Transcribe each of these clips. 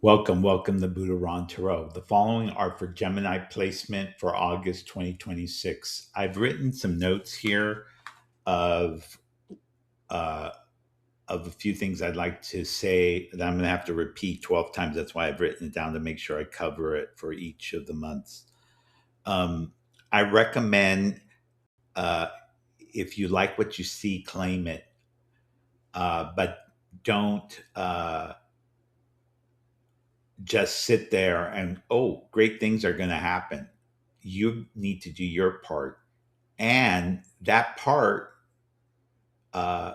Welcome to Buddha Ron Tarot. The following are for Gemini placement for August 2026. I've written some notes here of uh, of a few things I'd like to say that I'm going to have to repeat 12 times. That's why I've written it down to make sure I cover it for each of the months. Um, I recommend uh, if you like what you see, claim it, but don't. Just sit there and great things are going to happen. You need to do your part, and that part uh,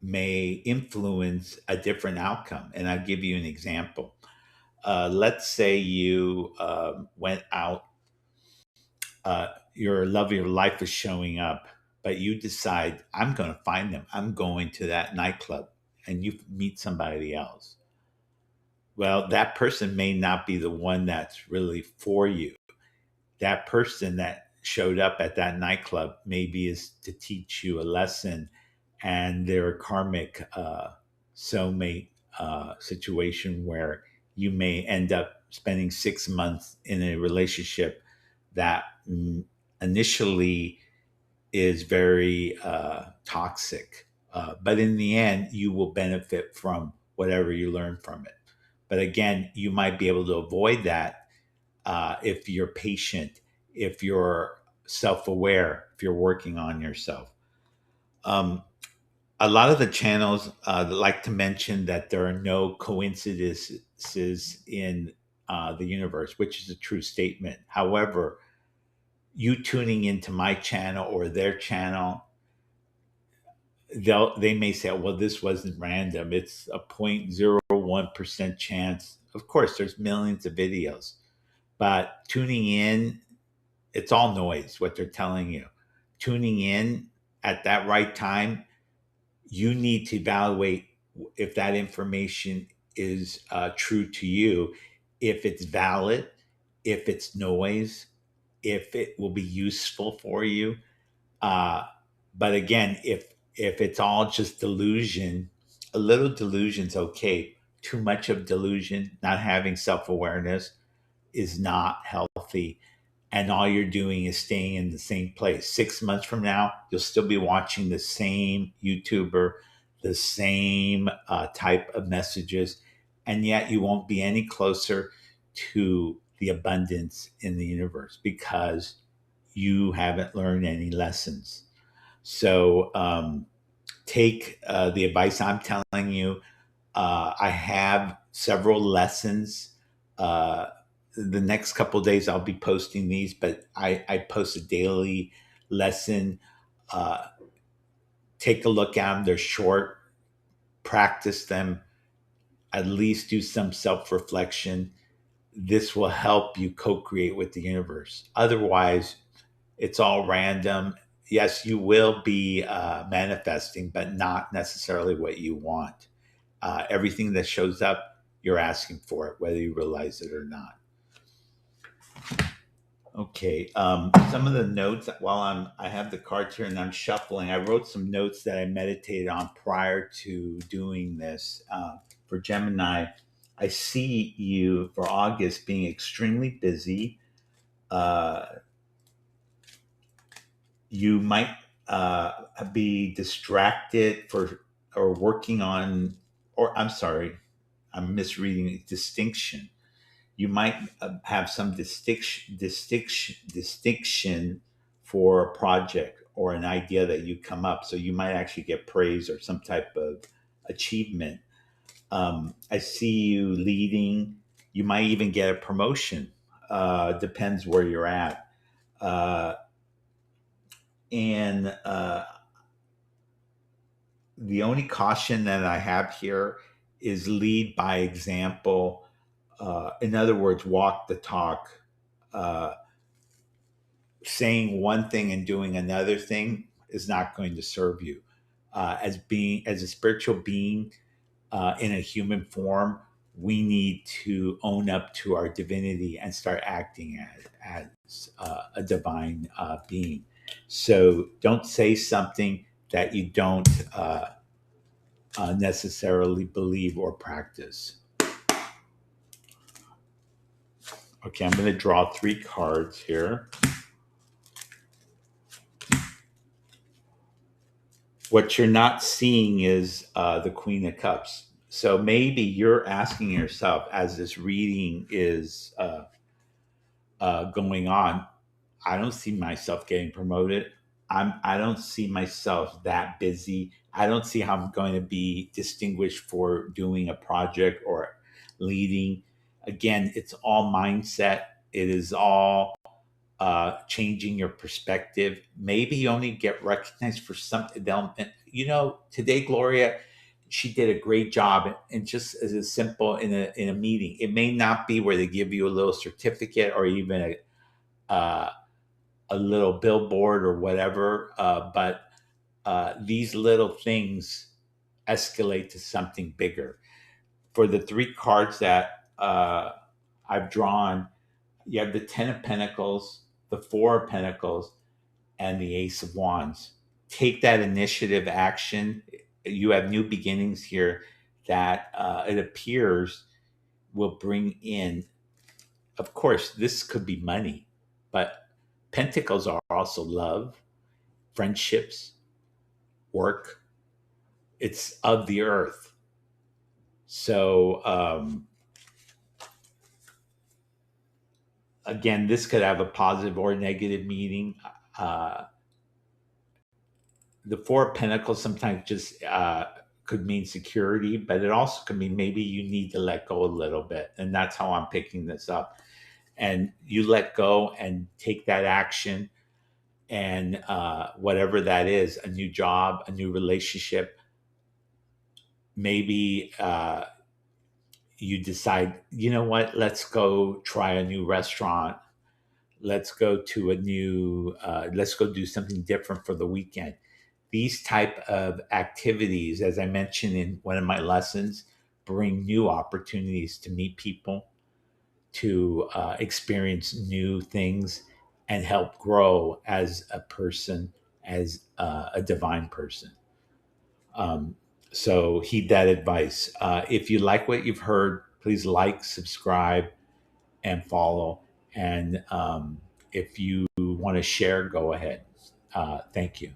may influence a different outcome. And I'll give you an example. Let's say you went out, your love of your life is showing up, but you decide, I'm going to find them, I'm going to that nightclub, and you meet somebody else. Well, that person may not be the one that's really for you. That person that showed up at that nightclub maybe is to teach you a lesson, and their karmic soulmate situation where you may end up spending 6 months in a relationship that initially is very toxic. But in the end, you will benefit from whatever you learn from it. But again, you might be able to avoid that if you're patient, if you're self aware, if you're working on yourself. Um, a lot of the channels like to mention that there are no coincidences in the universe, which is a true statement. However, you tuning into my channel or their channel, they may say, well, this wasn't random. It's a 0.01% chance. Of course, there's millions of videos, but tuning in, it's all noise, what they're telling you. Tuning in at that right time, you need to evaluate if that information is true to you, if it's valid, if it's noise, if it will be useful for you. Uh, but again, if it's all just delusion, a little delusion's okay. Too much of delusion, not having self awareness, is not healthy, and all you're doing is staying in the same place. 6 months from now, you'll still be watching the same YouTuber, the same type of messages, and yet you won't be any closer to the abundance in the universe because you haven't learned any lessons. So take the advice I'm telling you. I have several lessons. Uh, the next couple of days, I'll be posting these, but I post a daily lesson. Uh, Take a look at them. They're short. Practice them. At least do some self reflection. This will help you co create with the universe. Otherwise, it's all random. Yes, you will be manifesting, but not necessarily what you want. Everything that shows up, you're asking for it, whether you realize it or not. Okay. Some of the notes while I have the cards here and I'm shuffling. I wrote some notes that I meditated on prior to doing this. For Gemini, I see you for August being extremely busy. Uh, you might be distracted for or working on, or I'm sorry, I'm misreading distinction. You might have some distinction for a project or an idea that you come up. So you might actually get praise or some type of achievement. I see you leading. You might even get a promotion. Depends where you're at. Uh, and The only caution that I have here is lead by example. In other words, walk the talk. Uh, Saying one thing and doing another thing is not going to serve you. As a spiritual being in a human form, we need to own up to our divinity and start acting as a divine being. So don't say something that you don't necessarily believe or practice. Okay, I'm going to draw 3 cards here. What you're not seeing is the Queen of Cups. So maybe you're asking yourself as this reading is going on, I don't see myself getting promoted. I don't see myself that busy. I don't see how I'm going to be distinguished for doing a project or leading. Again, it's all mindset. It is all changing your perspective. Maybe you only get recognized for something. Today Gloria, she did a great job, and just as a simple in a meeting. It may not be where they give you a little certificate or even a little billboard or whatever, but these little things escalate to something bigger. For the 3 cards that I've drawn, you have the Ten of Pentacles, the Four of Pentacles, and the Ace of Wands. Take that initiative action. You have new beginnings here that it appears will bring in. Of course, this could be money, but Pentacles are also love, friendships, work. It's of the earth. So, again, this could have a positive or negative meaning. Uh, the Four of Pentacles sometimes just could mean security, but it also could mean maybe you need to let go a little bit. And that's how I'm picking this up. And you let go and take that action, and whatever that is, a new job, a new relationship, maybe you decide, you know what, let's go try a new restaurant. Let's go do something different for the weekend. These type of activities, as I mentioned in one of my lessons, bring new opportunities to meet people, to experience new things, and help grow as a person, as a divine person. Um, so heed that advice. If you like what you've heard, please like, subscribe, and follow. And if you want to share, go ahead. Thank you.